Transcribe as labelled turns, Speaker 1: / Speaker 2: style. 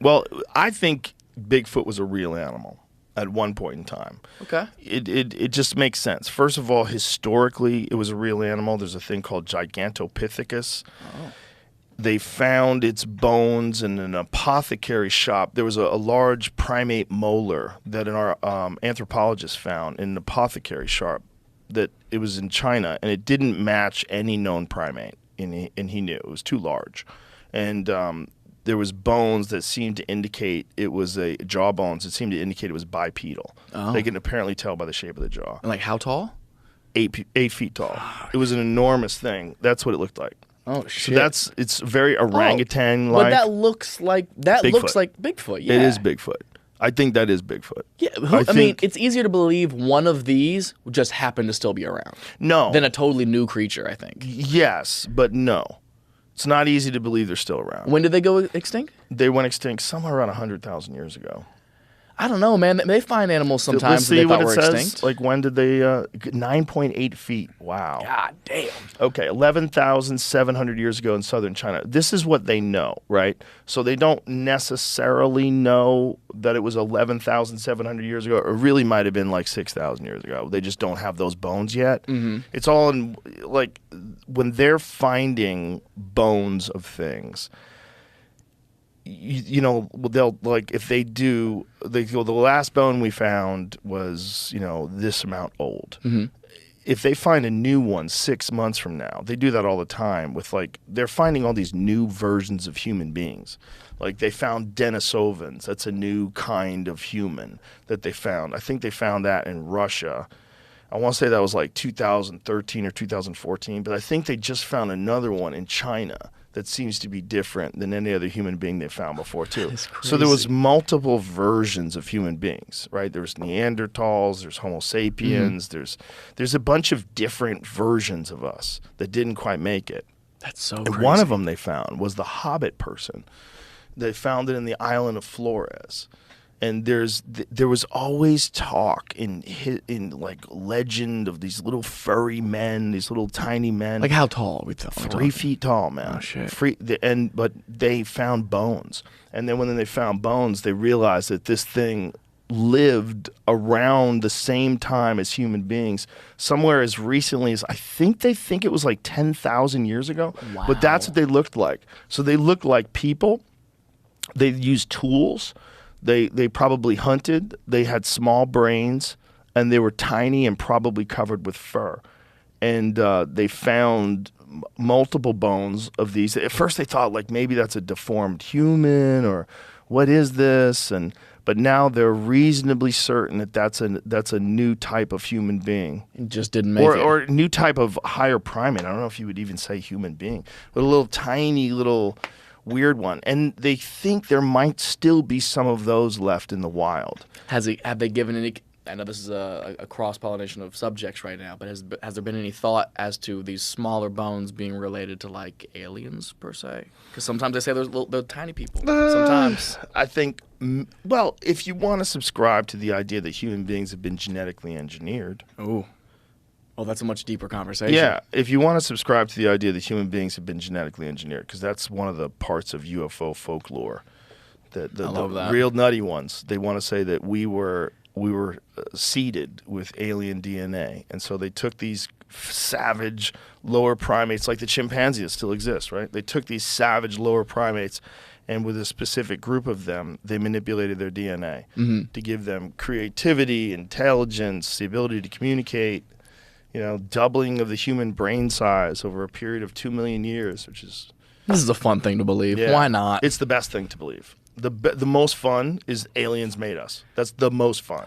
Speaker 1: Well, I think Bigfoot was a real animal at one point in time.
Speaker 2: Okay.
Speaker 1: It just makes sense. First of all, historically, it was a real animal. There's a thing called Gigantopithecus.
Speaker 2: Oh.
Speaker 1: They found its bones in an apothecary shop. There was a large primate molar that our anthropologist found in an apothecary shop that it was in China, and it didn't match any known primate, and he knew it was too large. And there was bones that seemed to indicate it was jaw bones that seemed to indicate it was bipedal.
Speaker 2: Oh.
Speaker 1: They can apparently tell by the shape of the jaw.
Speaker 2: And like how tall?
Speaker 1: 8 feet tall. It was an enormous thing. That's what it looked like.
Speaker 2: Oh shit!
Speaker 1: So it's very orangutan-like.
Speaker 2: But that looks like Bigfoot. Yeah,
Speaker 1: It is Bigfoot. I think that is Bigfoot.
Speaker 2: Yeah, I mean, it's easier to believe one of these just happened to still be around.
Speaker 1: No.
Speaker 2: Than a totally new creature, I think.
Speaker 1: Yes, but no. It's not easy to believe they're still around.
Speaker 2: When did they go extinct?
Speaker 1: They went extinct somewhere around 100,000 years ago.
Speaker 2: I don't know, man. They find animals sometimes that they thought were extinct.
Speaker 1: Like, when did they... 9.8 feet. Wow.
Speaker 2: God damn.
Speaker 1: Okay, 11,700 years ago in southern China. This is what they know, right? So they don't necessarily know that it was 11,700 years ago. It really might have been like 6,000 years ago. They just don't have those bones yet. Mm-hmm. It's all in... Like, when they're finding bones of things... You know, they'll, like, if they go, the last bone we found was, this amount old. Mm-hmm. If they find a new one 6 months from now, they do that all the time with, like, they're finding all these new versions of human beings. Like, they found Denisovans. That's a new kind of human that they found. I think they found that in Russia. I want to say that was like 2013 or 2014, but I think they just found another one in China that seems to be different than any other human being they found before, too. So there was multiple versions of human beings, right? There's Neanderthals, there's Homo sapiens, there's a bunch of different versions of us that didn't quite make it.
Speaker 2: That's so
Speaker 1: and
Speaker 2: crazy.
Speaker 1: One of them they found was the Hobbit person. They found it in the island of Flores. And there was always talk in like legend of these little furry men, these little tiny men.
Speaker 2: Like how tall?
Speaker 1: 3 feet tall, man.
Speaker 2: Oh shit!
Speaker 1: But they found bones, and then when they found bones, they realized that this thing lived around the same time as human beings, somewhere as recently as they think it was like 10,000 years ago.
Speaker 2: Wow.
Speaker 1: But that's what they looked like. So they looked like people. They used tools. They probably hunted. They had small brains, and they were tiny and probably covered with fur. And they found multiple bones of these. At first, they thought like maybe that's a deformed human or what is this? But now they're reasonably certain that that's a new type of human being.
Speaker 2: It just didn't make it.
Speaker 1: Or a new type of higher primate. I don't know if you would even say human being, but a little tiny little weird one. And they think there might still be some of those left in the wild.
Speaker 2: Have they given any... I know this is a cross-pollination of subjects right now, but has there been any thought as to these smaller bones being related to, like, aliens, per se? Because sometimes they say they're tiny people. Sometimes.
Speaker 1: I think, well, if you want to subscribe to the idea that human beings have been genetically engineered...
Speaker 2: Ooh. Oh, that's a much deeper conversation.
Speaker 1: Yeah, if you want to subscribe to the idea that human beings have been genetically engineered, because that's one of the parts of UFO folklore. The real nutty ones, they want to say that we were seeded with alien DNA. And so they took these savage lower primates, like the chimpanzee that still exists, right? They took these savage lower primates, and with a specific group of them, they manipulated their DNA to give them creativity, intelligence, the ability to communicate, doubling of the human brain size over a period of 2 million years, which is...
Speaker 2: This is a fun thing to believe.
Speaker 1: Yeah,
Speaker 2: why not?
Speaker 1: It's the best thing to believe. The most fun is aliens made us. That's the most fun.